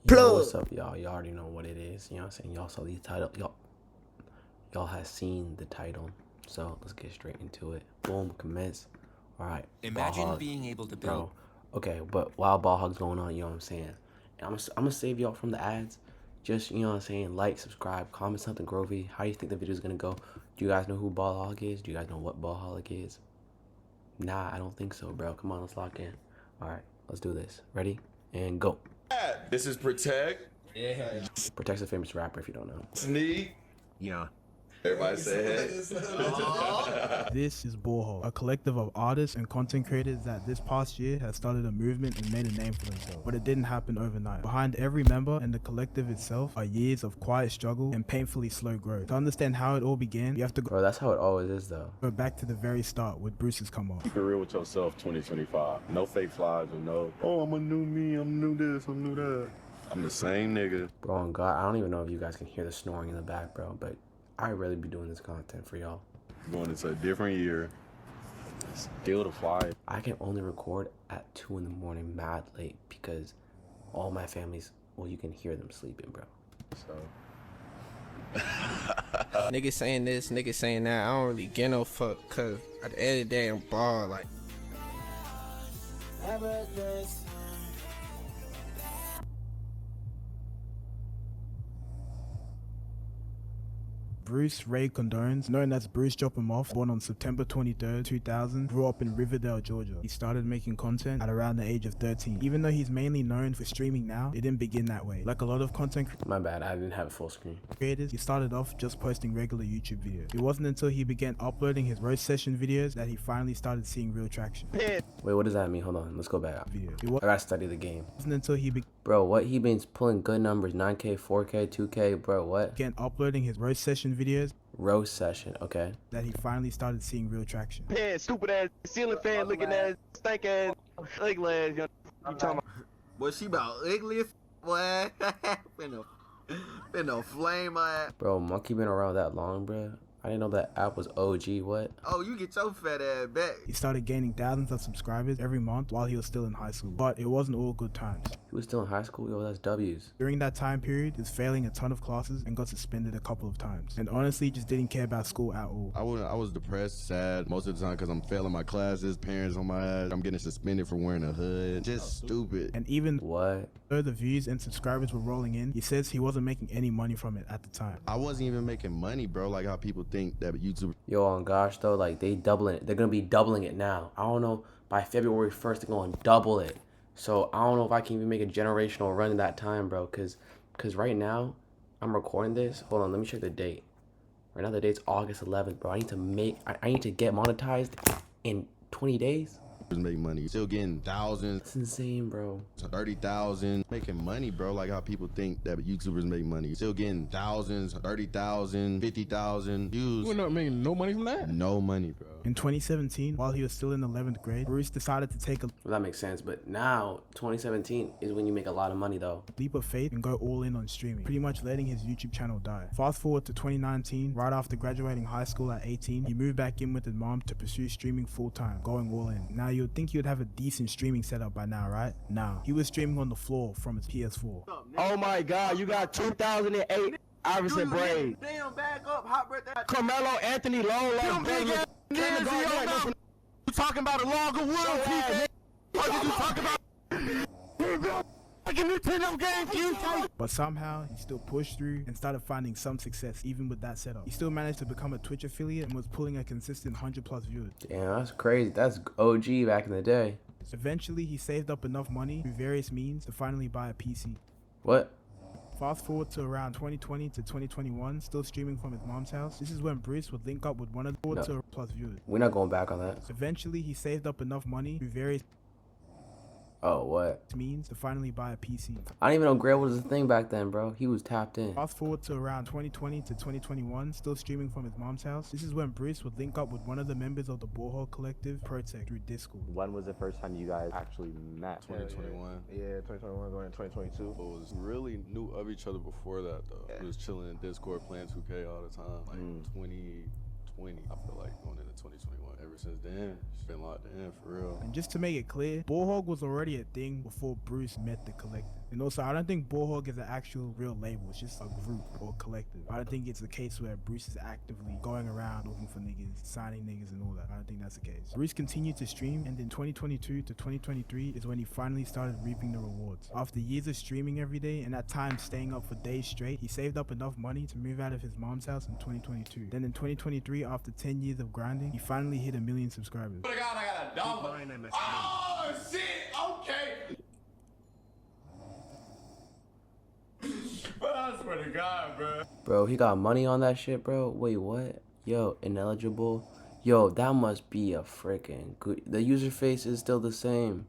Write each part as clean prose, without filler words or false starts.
Yo, what's up, y'all? Y'all already know what it is. You know what I'm saying? Y'all saw the title. Y'all have seen the title. So let's get straight into it. Boom, commence. All right. Imagine being able to build. Okay, but while ball hog's going on, you know what I'm saying? And I'm gonna save y'all from the ads. Just, you know what I'm saying? Like, subscribe, comment something grovy. How do you think the video is gonna go? Do you guys know who ball hog is? Do you guys know what ball hog is? Nah, I don't think so, bro. Come on, let's lock in. All right, let's do this. Ready? And go. This is Protect. Yeah. Protect's a famous rapper if you don't know. Sneak. Yeah. Everybody say hey. This is Borehole, a collective of artists and content creators that this past year has started a movement and made a name for themselves. But it didn't happen overnight. Behind every member and the collective itself are years of quiet struggle and painfully slow growth. To understand how it all began, you have to Bro, that's how it always is, though. go back to the very start with Bruce's come up. Keep it real with yourself 2025. No fake flies or no, oh, I'm a new me, I'm new this, I'm new that. I'm the same nigga. Bro, on God, I don't even know if you guys can hear the snoring in the back, bro, but I really be doing this content for y'all. Going into a different year. Still the fly. I can only record at 2 in the morning mad late because all my family's, well, you can hear them sleeping, bro. So Niggas saying this, niggas saying that. I don't really get no fuck, cause at the end of the day, I'm bald. Like, Bruce Ray Condones, known as Bruce Drop 'Em Off, born on September 23rd, 2000, grew up in Riverdale, Georgia. He started making content at around the age of 13. Even though he's mainly known for streaming now, it didn't begin that way. Like a lot of content my bad, I didn't have a full screen. creators, he started off just posting regular YouTube videos. It wasn't until he began uploading his roast session videos that he finally started seeing real traction. Wait, what does that mean? Hold on, let's go back. It I gotta study the game. wasn't until he Bro, what? He been pulling good numbers, 9K, 4K, 2K, bro, what? began uploading his roast session videos Roast session, okay. that he finally started seeing real traction. Fan, stupid ass ceiling fan looking ass, stank ass, ugly ass. You talking about? Boy, she about ugly as boy. Finna flame my ass. Bro, Monkey been around that long, bro. I didn't know that app was OG, what? Oh, you get your fat ass back. He started gaining thousands of subscribers every month while he was still in high school. But it wasn't all good times. He was still in high school? Yo, that's W's. During that time period, he was failing a ton of classes and got suspended a couple of times. And honestly, just didn't care about school at all. I was depressed, sad most of the time because I'm failing my classes, parents on my ass. I'm getting suspended for wearing a hood. Just stupid. And even What? though the views and subscribers were rolling in, he says he wasn't making any money from it at the time. I wasn't even making money, bro, like how people think that YouTube. Yo, on gosh, though, like, they doubling it. They're gonna be doubling it now. I don't know, by February 1st, they're gonna double it. So, I don't know if I can even make a generational run in that time, bro, because right now, I'm recording this. Hold on, let me check the date. Right now, the date's August 11th, bro. I need to get monetized in 20 days. Make money, still getting thousands, That's insane, bro. 30,000, making money, bro, like how people think that YouTubers make money, still getting thousands, 30,000, 50,000 views. We're not making no money from that. No money, bro. In 2017, while he was still in 11th grade, Bruce decided to take a Well, that makes sense, but now, 2017 is when you make a lot of money, though. leap of faith and go all in on streaming, pretty much letting his YouTube channel die. Fast forward to 2019, right after graduating high school at 18, he moved back in with his mom to pursue streaming full time, going all in. Now you'd think you'd have a decent streaming setup by now, right? Nah, he was streaming on the floor from his PS4. Oh my God, you got 2008 Iverson Braid. Damn, back up, hot breath. Carmelo Anthony Long, like You talking about a log of wood, people? What did you talk about? But somehow, he still pushed through and started finding some success even with that setup. He still managed to become a Twitch affiliate and was pulling a consistent 100+ viewers. Damn, that's crazy. That's OG back in the day. Eventually, he saved up enough money through various means to finally buy a PC. What? Fast forward to around 2020 to 2021, still streaming from his mom's house. This is when Bruce would link up with one of the plus viewers. We're not going back on that. Eventually, he saved up enough money through various Oh, what? means to finally buy a PC. I didn't even know Grail was a thing back then, bro. He was tapped in. Fast forward to around 2020 to 2021, still streaming from his mom's house. This is when Bruce would link up with one of the members of the Borehole Collective, Protect, through Discord. When was the first time you guys actually met? 2021. Yeah, 2021 going into 2022. It was really knew of each other before that, though. We was chilling in Discord playing 2K all the time. Like 2020, I feel like going into 2021. Ever since then, it's been locked in for real. And just to make it clear, Borehole was already a thing before Bruce met the Collective. And also, I don't think Bullhog is an actual real label. It's just a group or collective. I don't think it's a case where Bruce is actively going around looking for niggas, signing niggas and all that. I don't think that's the case. Bruce continued to stream, and in 2022 to 2023 is when he finally started reaping the rewards. After years of streaming every day, and at times staying up for days straight, he saved up enough money to move out of his mom's house in 2022. Then in 2023, after 10 years of grinding, he finally hit 1 million subscribers. Oh my God, I got a dollar. Oh shit, okay. Bro, I swear to God, bro. Bro, he got money on that shit, bro. Wait, what? Yo, ineligible. Yo, that must be a freaking good. The user face is still the same.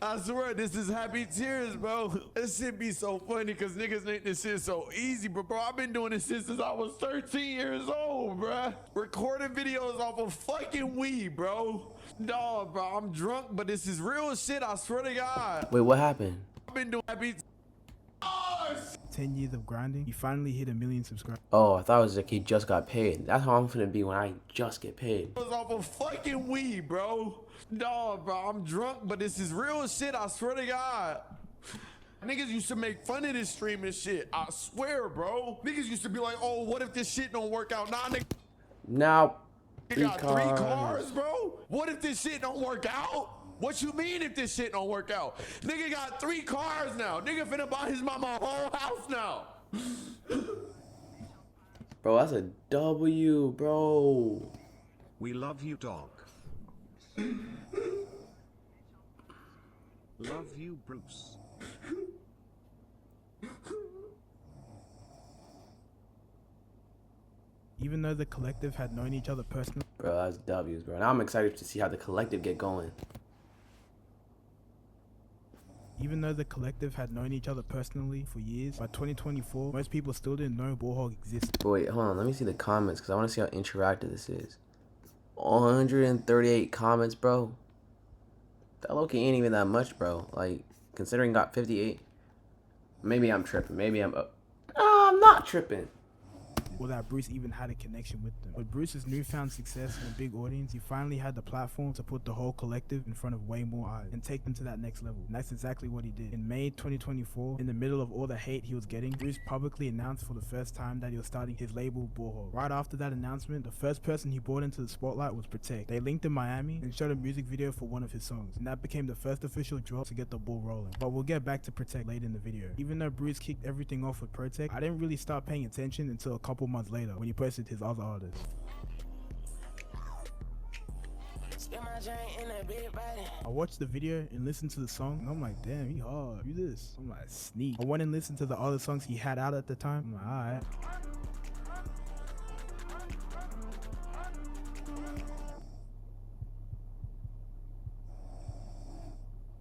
I swear this is happy tears, bro. This shit be so funny because niggas make this shit so easy, but bro, I've been doing this shit since I was 13 years old, bro. Recording videos off of fucking weed, bro. No, bro, I'm drunk, but this is real shit, I swear to God. Wait, what happened? I've been doing happy. Oh, 10 years of grinding, he finally hit 1 million subscribers. Oh, I thought it was like he just got paid. That's how I'm finna be when I just get paid. was off of fucking weed, bro. No, bro, I'm drunk, but this is real shit, I swear to God. Niggas used to make fun of this streaming shit, I swear, bro. Niggas used to be like, oh, what if this shit don't work out? Nah, nigga. Now, Got 3 cars, bro. What if this shit don't work out? What you mean if this shit don't work out? Nigga got 3 cars now. Nigga finna buy his mama a whole house now. Bro, that's a W, bro. We love you, dog. Love you, Bruce. Even though the collective had known each other personally. Bro, that's W's, bro. Now I'm excited to see how the collective get going. Even though the collective had known each other personally for years, by 2024, most people still didn't know Bullhog existed. But wait, hold on. Let me see the comments because I want to see how interactive this is. 138 comments, bro. That low-key ain't even that much, bro. Like, considering got 58. Maybe I'm tripping. Maybe I'm up. No, I'm not tripping. Or that Bruce even had a connection with them. With Bruce's newfound success and a big audience, he finally had the platform to put the whole collective in front of way more eyes and take them to that next level. And that's exactly what he did. In May 2024, in the middle of all the hate he was getting, Bruce publicly announced for the first time that he was starting his label Bullhog. Right after that announcement, the first person he brought into the spotlight was Protect. They linked in Miami and showed a music video for one of his songs, and that became the first official drop to get the ball rolling. But we'll get back to Protect later in the video. Even though Bruce kicked everything off with Protect, I didn't really start paying attention until a couple months later when he posted his other artists. I watched the video and listened to the song, and I'm like, damn, he hard. Who this? I'm like, Sneak. I went and listened to the other songs he had out at the time. I'm like, alright.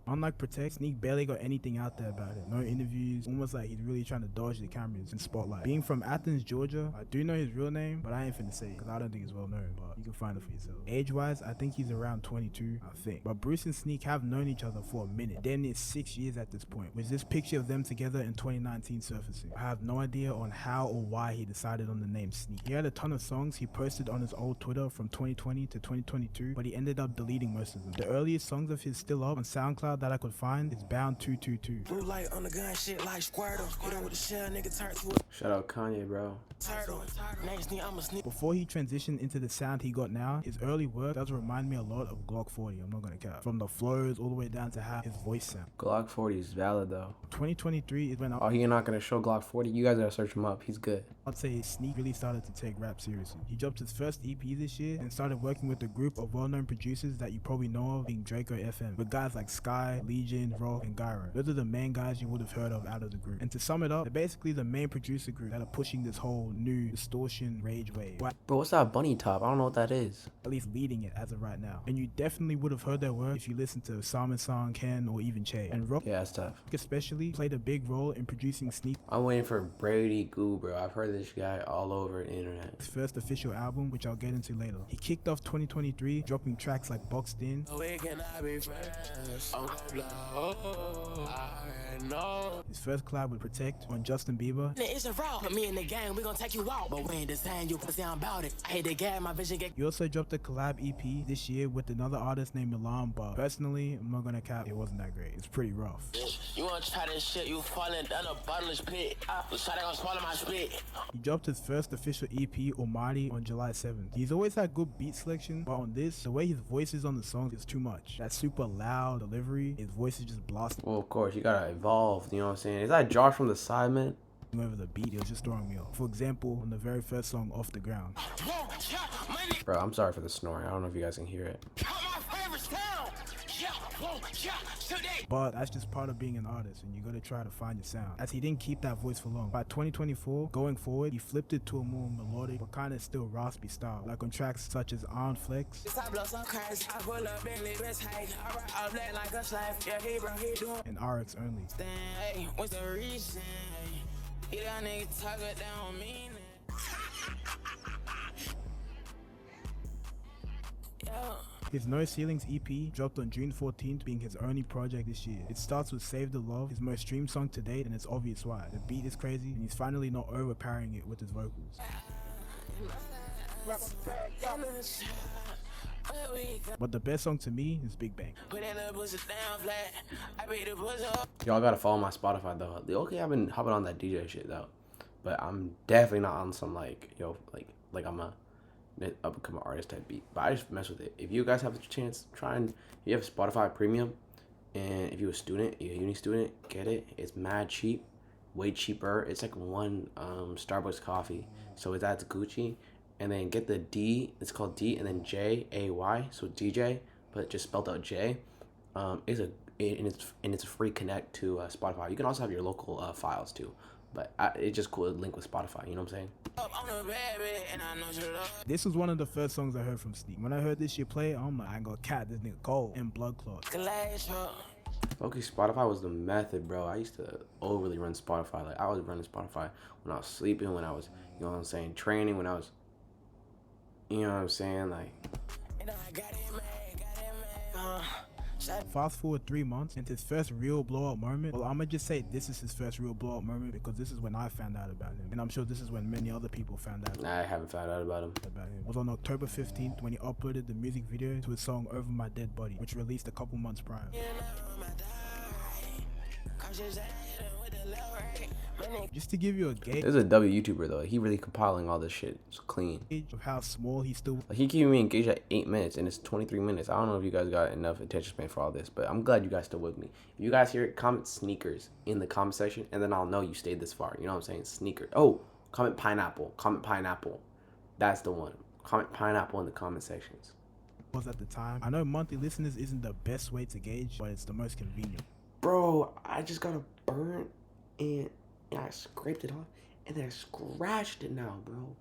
Unlike Protect, Sneak barely got anything out there about it. No interviews, almost like he's really trying to dodge the cameras and spotlight. Being from Athens, Georgia, I do know his real name, but I ain't finna say it, because I don't think it's well known, but you can find it for yourself. Age-wise, I think he's around 22, I think. But Bruce and Sneak have known each other for a minute. Damn near 6 years at this point, with this picture of them together in 2019 surfacing. I have no idea on how or why he decided on the name Sneak. He had a ton of songs he posted on his old Twitter from 2020 to 2022, but he ended up deleting most of them. The earliest songs of his still up on SoundCloud that I could find is Bound 222. Blue light on the gun, shit like Squirtle. Hit him with the shell, nigga turn to Shout out Kanye, bro. turtle. Next thing I'm a sneak. Before he transitioned into the sound he got now, his early work does remind me a lot of Glock 40, I'm not gonna cap. From the flows all the way down to how his voice sounds. Glock 40 is valid, though. 2023 is when Oh, you're not gonna show Glock 40? You guys gotta search him up. He's good. I'd say Sneak really started to take rap seriously. He dropped his first EP this year and started working with a group of well-known producers that you probably know of, being Draco FM, with guys like Sky, Legion, Rock, and Gyro. Those are the main guys you would have heard of out of the group. And to sum it up, they're basically the main producer group that are pushing this whole new distortion rage wave. Bro, what's that bunny top? I don't know what that is. At least leading it as of right now. And you definitely would have heard their work if you listened to Salmon Song, Ken, or even Che. And Rock Yeah, that's tough. especially played a big role in producing Sneak. I'm waiting for Brady Goo, bro. I've heard this guy all over the internet. His first official album, which I'll get into later. He kicked off 2023 dropping tracks like Boxed In, We cannot be friends. His first collab with Protect on Justin Bieber. It's a raw. Put me in the game, we gon' take you out. But we ain't the same, you pussy, I'm about it. I hate the game, my vision get. He also dropped a collab EP this year with another artist named Milan, but personally, I'm not gonna cap, it wasn't that great. It's pretty rough. You wanna try this shit, you falling down a bottomless pit. You try to go swallow my spit. He dropped his first official EP, Almighty, on July 7th. He's always had good beat selection, but on this, the way his voice is on the song is too much. That super loud delivery, his voice is just blasting Well, of course, you gotta evolve, you know what I'm saying? Is that Josh from the side, man? over the beat. It was just throwing me off. For example, on the very first song, Off the Ground. Bro, I'm sorry for the snoring. I don't know if you guys can hear it. But that's just part of being an artist, and you gotta try to find your sound. As he didn't keep that voice for long. By 2024, going forward, he flipped it to a more melodic, but kinda still raspy style, like on tracks such as Iron Flex and RX Only. What's the reason? You got niggas talk it down me. His No Ceilings EP dropped on June 14th, being his only project this year. It starts with Save the Love, his most streamed song to date, and it's obvious why. The beat is crazy, and he's finally not overpowering it with his vocals. But the best song to me is Big Bang. Y'all gotta follow my Spotify though. Okay, I've been hopping on that DJ shit though, but I'm definitely not on some like I'm a up and coming artist type beat. But I just mess with it. If you guys have the chance, try and you have Spotify Premium, and if you're a student, you're a uni student, get it. It's mad cheap, way cheaper. It's like one Starbucks coffee, so that's Gucci. And then get the D. It's called D, and then J-A-Y, so DJ, but just spelled out J. It's a free connect to Spotify. You can also have your local files too, but it's just cool to link with Spotify. You know what I'm saying? This was one of the first songs I heard from Sneak. When I heard this shit play, I'm like, I ain't gonna cat this nigga cold and blood clot. Okay, Spotify was the method, bro. I used to overly run Spotify. Like I was running Spotify when I was sleeping, when I was, you know what I'm saying, training, when I was, you know what I'm saying, like. Fast forward 3 months into his first real blow up moment. Well, I'ma just say this is his first real blow up moment because this is when I found out about him, and I'm sure this is when many other people found out. I haven't found out about him. It was on October 15th when he uploaded the music video to his song Over My Dead Body, which released a couple months prior. Just to give you a gauge, This is a W YouTuber though. He really compiling all this shit. It's clean. Of how small he still. Like, he keeping me engaged at 8 minutes, and it's 23 minutes. I don't know if you guys got enough attention span for all this, but I'm glad you guys still with me. If you guys hear it, comment sneakers in the comment section, and then I'll know you stayed this far. You know what I'm saying? Sneakers. Oh, comment pineapple. Comment pineapple. That's the one. Comment pineapple in the comment sections. Was at the time. I know monthly listeners isn't the best way to gauge, but it's the most convenient. Bro, I just got a burn, and I scraped it off, and then I scratched it now, bro.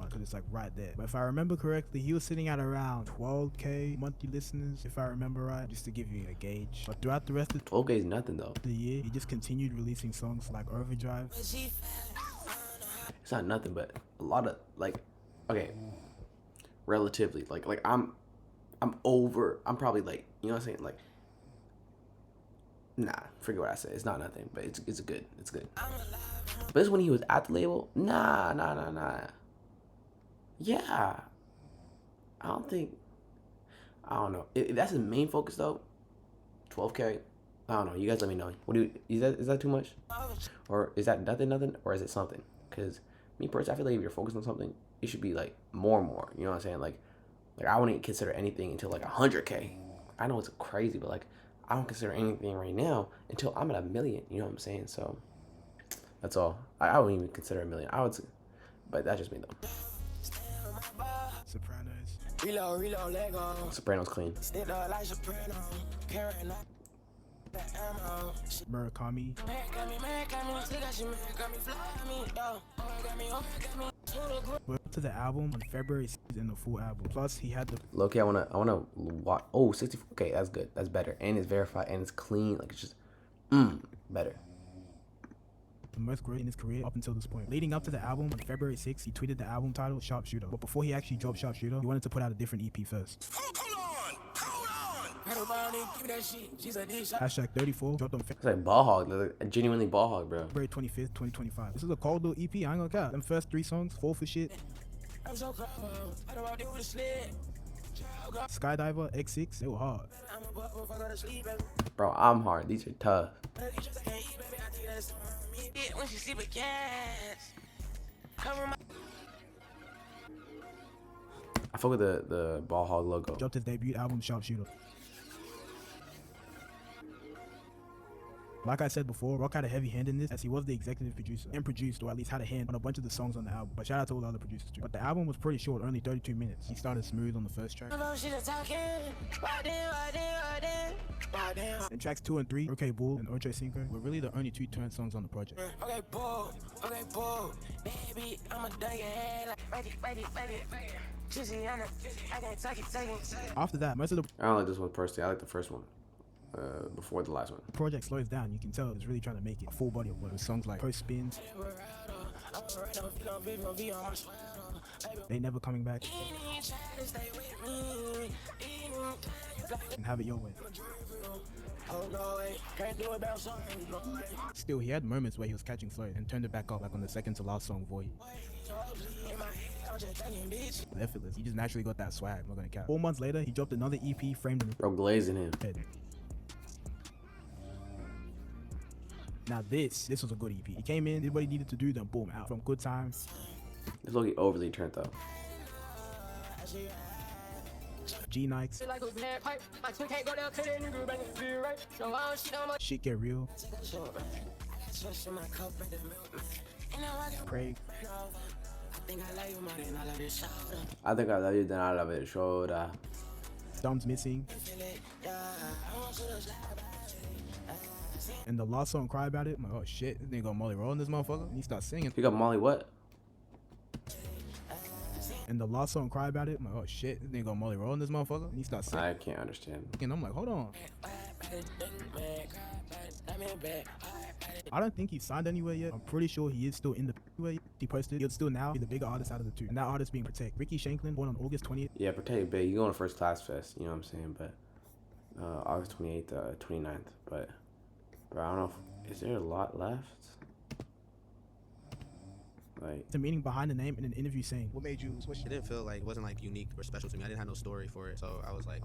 Because it's like right there. But if I remember correctly, he was sitting at around 12k monthly listeners, if I remember right, just to give you a gauge. But throughout the rest of 12k is nothing though. the year, he just continued releasing songs like Overdrive. It's not nothing, but a lot of like, okay, relatively, like I'm probably like, you know what I'm saying, like, nah, forget what I said. It's not nothing, but it's good. It's good. But this when he was at the label, nah. Yeah, I don't know. If that's his main focus though, 12k. I don't know. You guys let me know. Is that too much, or is that nothing, or is it something? Because me personally, I feel like if you're focused on something, it should be like more. You know what I'm saying? Like I wouldn't consider anything until like 100k. I know it's crazy, but like I don't consider anything right now until I'm at 1 million. You know what I'm saying? So that's all. I wouldn't even consider 1 million. I would, but that's just me though. Sopranos. Reload, Lego. Sopranos clean. Stick up like Soprano. Carrying up the ammo. Murakami. Went to the album on February 6th in the full album. Plus, he had the. Low-key, I wanna watch. Oh, 64. Okay, that's good. That's better. And it's verified and it's clean. Like it's just, better. The most growth in his career up until this point. Leading up to the album on February 6th, he tweeted the album title Sharpshooter. But before he actually dropped Sharpshooter, he wanted to put out a different EP first. Hold on. Hashtag 34 dropped on It's like ball hog, like genuinely ball hog, bro. February 25th, 2025. This is a cold little EP, I ain't gonna cap. Them first 3 songs, fall for shit. Skydiver, X6, they were hard. Bro, I'm hard. These are tough. I fuck with the ball hog logo. Dropped his debut album, Sharpshooter. Like I said before, Rock had a heavy hand in this as he was the executive producer and produced, or at least had a hand on a bunch of the songs on the album. But shout out to all the other producers too. But the album was pretty short, only 32 minutes. He started smooth on the first track. And tracks 2 and 3, Okay Bull and Ocho Cinco, were really the only 2 turn songs on the project. Okay, bull, baby, I'ma dunk your head like After that, most of the I don't like this one personally. I like the first one. Before the last one. project slows down. You can tell it's really trying to make it a full body of work. With songs like Post Spins, They Never Coming Back, and Have It Your Way. Still, he had moments where he was catching flow and turned it back up, like on the second to last song, Void. Effortless. He just naturally got that swag, I'm not gonna cap. 4 months later, he dropped another EP, Framed in Bro, glazing him. Head. Now this was a good EP. He came in, did what he needed to do, then boom, out. From Good Times, It's looking overly turned up. G Nikes, Shit Get Real, Craig, I think I love you, then I love it. Shoulder. Thumbs Missing, and the last song, Cry About It. I'm like, oh shit, this nigga got Molly rolling this motherfucker. And he starts singing. You got Molly what? And the last song, Cry About It. I'm like, oh shit, this nigga got Molly rolling this motherfucker. And he starts singing. I can't understand. And I'm like, hold on. I don't think he's signed anywhere yet. I'm pretty sure he is still in the way he posted. He'll still now be the bigger artist out of the 2. And that artist being Protect. Ricky Shanklin, born on August 20th. Yeah, Protect big. You go on a First Class Fest, you know what I'm saying? But August 28th, 29th. But bro, I don't know if, is there a lot left? Like The meaning behind the name in an interview saying, What made you switch? It didn't feel like, it wasn't like unique or special to me. I didn't have no story for it. So I was like,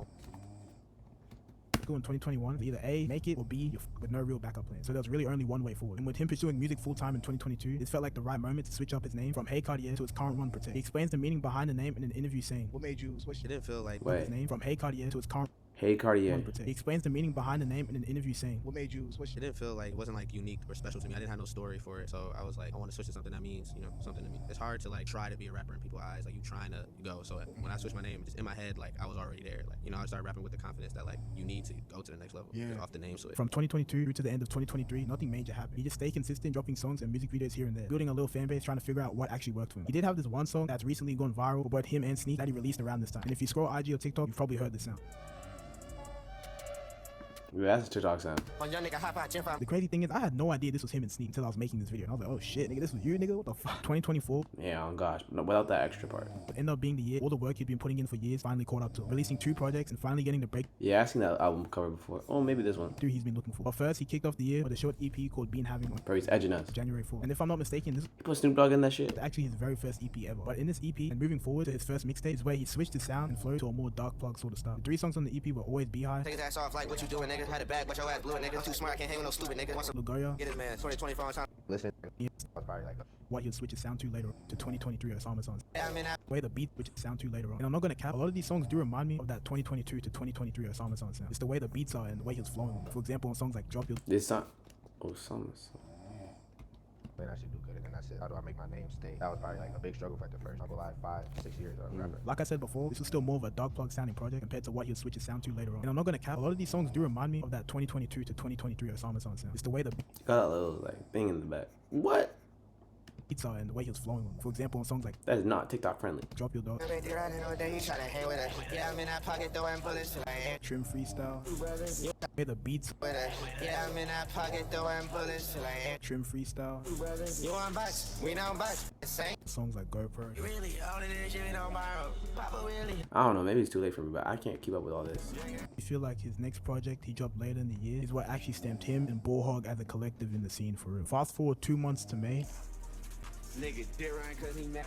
in 2021, either A, make it, or B, with no real backup plan. So there was really only one way forward. And with him pursuing music full-time in 2022, this felt like the right moment to switch up his name from Hey Cartier to his current one, Protect. He explains the meaning behind the name in an interview saying, What made you switch? It didn't feel like, Wait. his name from Hey Cartier to his current Hey Cartier. one, Protect. He explains the meaning behind the name in an interview saying, What made you switch? It didn't feel like, it wasn't like unique or special to me. I didn't have no story for it. So I was like, I want to switch to something that means, you know, something to me. It's hard to like try to be a rapper in people's eyes. Like you trying to go. So when I switched my name, just in my head, like I was already there. Like, you know, I started rapping with the confidence that like you need to go to the next level. Yeah. Off the name switch. From 2022 through to the end of 2023, nothing major happened. He just stayed consistent, dropping songs and music videos here and there, building a little fan base, trying to figure out what actually worked for him. He did have this one song that's recently gone viral for both him and Sneak that he released around this time. And if you scroll IG or TikTok, you've probably heard this sound. Yeah, that's a TikTok sound. The crazy thing is, I had no idea this was him and Sneak until I was making this video. And I was like, oh shit, nigga, this was you, nigga? What the fuck? 2024 Yeah, oh gosh. No, without that extra part. ended up being the year all the work he'd been putting in for years finally caught up to him. Releasing 2 projects and finally getting the breakthrough Yeah, I've seen that album cover before. Oh, maybe this one. he's been looking for. But first, he kicked off the year with a short EP called Been Having on Bro, he's edging us. January 4th. And if I'm not mistaken, this You put Snoop Dogg in that shit. is actually his very first EP ever. But in this EP, and moving forward to his first mixtape, is where he switched his sound and flow to a more dark plug sort of style. The 3 songs on the EP were always Beehive, Take his ass off like what you doing, nigga. Had it back, but your ass blew it, nigga. I'm too smart, I can't hang with no stupid nigga. Lugoya, Get his man. 2024 on time. Listen, that's probably like what he'll switch his sound to later on, to 2023 Osama songs. Yeah, I mean, Where the beat switches sound to later on. And I'm not gonna cap, a lot of these songs do remind me of that 2022 to 2023 Osama song sound. It's the way the beats are and the way he was flowing. For example, on songs like Drop Your This song. Oh, some. man, I should do good. And then I said, how do I make my name stay? That was probably like a big struggle for like the first couple like 5-6 years of rapping. Like I said before, this was still more of a dark plug sounding project compared to what he'll switch his sound to later on. And I'm not gonna cap, a lot of these songs do remind me of that 2022 to 2023 Osama song sound. It's the way the Got a little like thing in the back. What? beats are and the way he was flowing on them. For example, on songs like That is not TikTok friendly. Drop Your Dog, Trim Freestyle, the beats, Trim Freestyle, songs like GoPro. I don't know, maybe it's too late for me, but I can't keep up with all this. I feel like his next project he dropped later in the year is what actually stamped him and Ballhog as a collective in the scene for real. Fast forward 2 months to May. Nigga different cause he mad.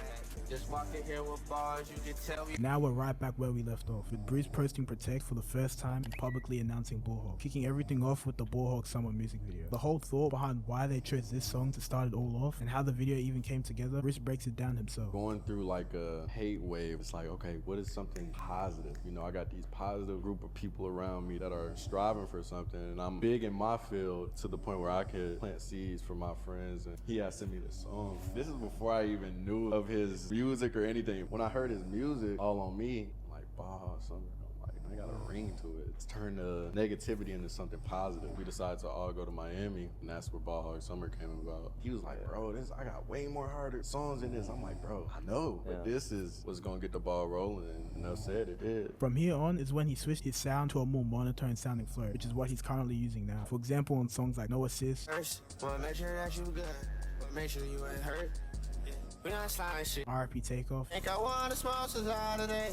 Just walk in here with bars, you can tell me. Now we're right back where we left off, with Bruce posting Protect for the first time and publicly announcing Ballhog, kicking everything off with the Ballhog summer music video. The whole thought behind why they chose this song to start it all off and how the video even came together, Bruce breaks it down himself. Going through like a hate wave, it's like, okay, what is something positive? You know, I got these positive group of people around me that are striving for something, and I'm big in my field to the point where I could plant seeds for my friends, and he has sent me this song. This is before I even knew of his music or anything. When I heard his music all on me, I'm like, Baja Summer, I'm like, I got a ring to it. It's turned the negativity into something positive. We decided to all go to Miami, and that's where Baja Summer came about. He was like, bro, I got way more harder songs than this. I'm like, bro, I know, but this is what's gonna get the ball rolling, and enough said, it did. From here on is when he switched his sound to a more monotone sounding flow, which is what he's currently using now. For example, on songs like No Assist, Wanna make sure that you good, make sure you ain't hurt. We on slime shit. RIP Takeoff, Think I wanna smoke cigar today.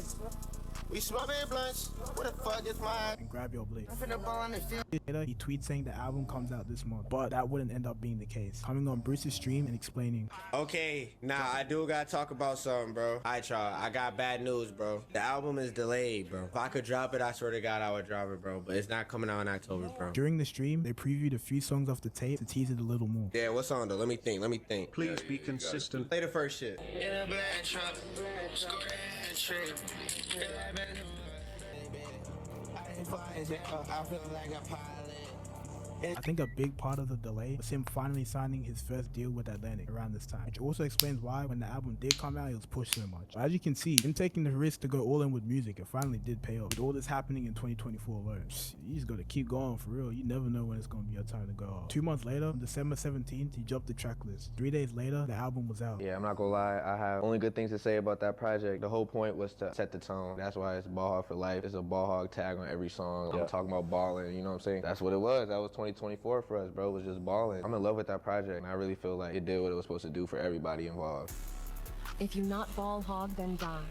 We smoking blunts. What the fuck is mine? and Grab Your Bliss. I'm finna ball on the field. Later, he tweets saying the album comes out this month, but that wouldn't end up being the case. Coming on Bruce's stream and explaining, Okay, nah, I do gotta talk about something, bro. Alright, y'all, I got bad news, bro. The album is delayed, bro. If I could drop it, I swear to God, I would drop it, bro. But it's not coming out in October, bro. during the stream, they previewed a few songs off the tape to tease it a little more. Yeah, what song, though? Let me think. Please be consistent. Play the first shit. In a black truck, score that trip. I feel like a pilot. I think a big part of the delay was him finally signing his first deal with Atlantic around this time, which also explains why when the album did come out, it was pushed so much. But as you can see, him taking the risk to go all in with music, it finally did pay off. With all this happening in 2024 alone, you just gotta keep going for real. You never know when it's gonna be your time to go off. 2 months later, on December 17th, he dropped the track list. 3 days later, the album was out. Yeah, I'm not gonna lie, I have only good things to say about that project. The whole point was to set the tone. That's why it's Ball Hog for life. There's a Ball Hog tag on every song. I'm talking about balling, you know what I'm saying? That's what it was. That was 2024 for us, bro. It was just balling. I'm in love with that project, and I really feel like it did what it was supposed to do for everybody involved. If you not Ball Hog, then die.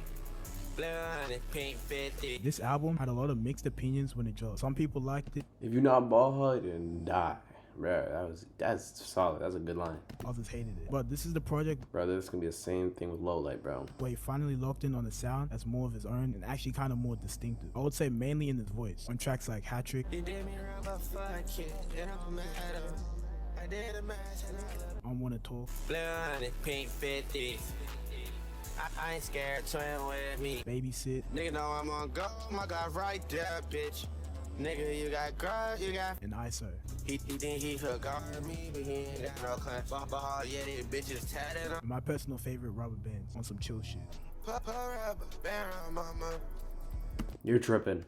This album had a lot of mixed opinions when it dropped. Some people liked it, If you're not ball hard, then die. Bro, that's solid. That's a good line. others hated it. But this is the project Bro, this is gonna be the same thing with Low Light, bro. where he finally locked in on the sound as more of his own and actually kind of more distinctive. I would say mainly in his voice. On tracks like Hat Trick, You did me wrong, but fuck it. It don't matter. I did a match and I love I Wanna Talk, blue on it, pink 50. I ain't scared, twin with me. Babysit, Nigga know I'm on go, my God, right there, bitch. Nigga, you got girl, you got. and ISO. He think he forgot me, but he ain't got no claim. Bumper hard, yeah, these bitches tatted on. And my personal favorite, Rubber Bands, on some chill shit. Papa rubber band on mama. You're tripping.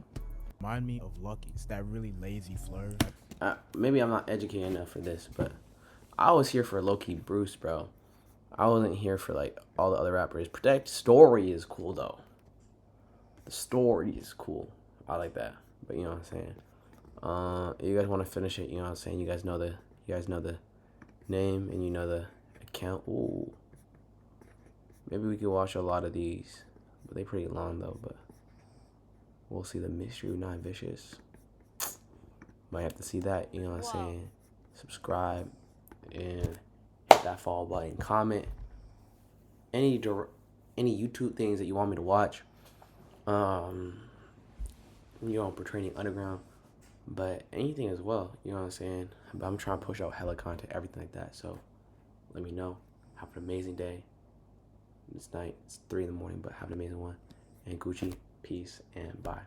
Remind me of Lucky. It's that really lazy flow. Maybe I'm not educated enough for this, but I was here for low-key Bruce, bro. I wasn't here for like all the other rappers. Protect story is cool though. The story is cool. I like that. But you know what I'm saying. You guys want to finish it? You know what I'm saying. You guys know the name and you know the account. Ooh. Maybe we could watch a lot of these, but they pretty long though. But we'll see. The mystery of Not Vicious. Might have to see that. You know what I'm saying. Subscribe and hit that follow button. Comment any YouTube things that you want me to watch. You know, portraying underground, but anything as well, you know what I'm saying. But I'm trying to push out hella content, everything like that. So let me know. Have an amazing day. It's night, it's 3 in the morning, but have an amazing one. And Gucci, peace, and bye.